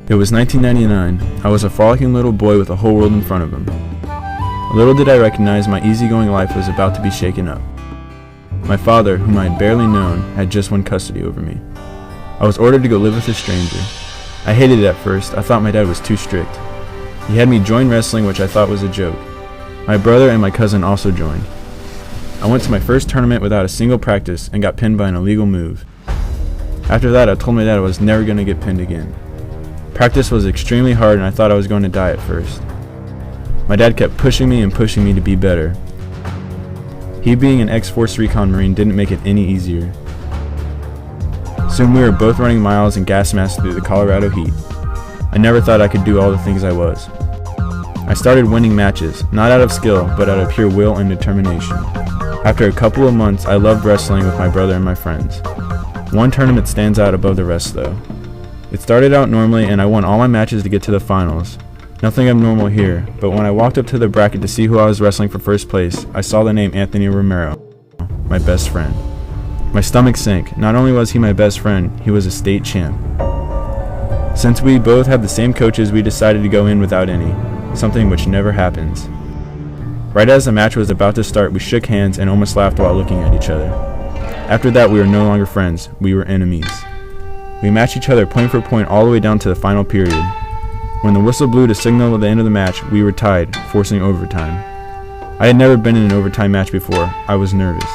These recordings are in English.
It was 1999. I was a frolicking little boy with a whole world in front of him. Little did I recognize my easygoing life was about to be shaken up. My father, whom I had barely known, had just won custody over me. I was ordered to go live with a stranger. I hated it at first. I thought my dad was too strict. He had me join wrestling, which I thought was a joke. My brother and my cousin also joined. I went to my first tournament without a single practice and got pinned by an illegal move. After that, I told my dad I was never going to get pinned again. Practice was extremely hard and I thought I was going to die at first. My dad kept pushing me to be better. He, being an ex-Force Recon Marine, didn't make it any easier. Soon we were both running miles and gas masks through the Colorado heat. I never thought I could do all the things I was. I started winning matches, not out of skill, but out of pure will and determination. After a couple of months, I loved wrestling with my brother and my friends. One tournament stands out above the rest though. It started out normally and I won all my matches to get to the finals. Nothing abnormal here, but when I walked up to the bracket to see who I was wrestling for first place, I saw the name Anthony Romero, my best friend. My stomach sank. Not only was he my best friend, he was a state champ. Since we both had the same coaches, we decided to go in without any, something which never happens. Right as the match was about to start, we shook hands and almost laughed while looking at each other. After that, we were no longer friends, we were enemies. We matched each other point for point all the way down to the final period. When the whistle blew to signal the end of the match, we were tied, forcing overtime. I had never been in an overtime match before. I was nervous.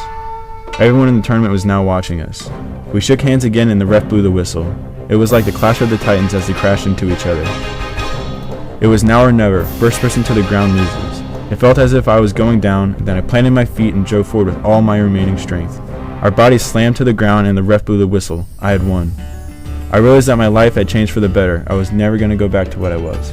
Everyone in the tournament was now watching us. We shook hands again and the ref blew the whistle. It was like the Clash of the Titans as they crashed into each other. It was now or never. First person to the ground loses. It felt as if I was going down, then I planted my feet and drove forward with all my remaining strength. Our bodies slammed to the ground and the ref blew the whistle. I had won. I realized that my life had changed for the better. I was never going to go back to what I was.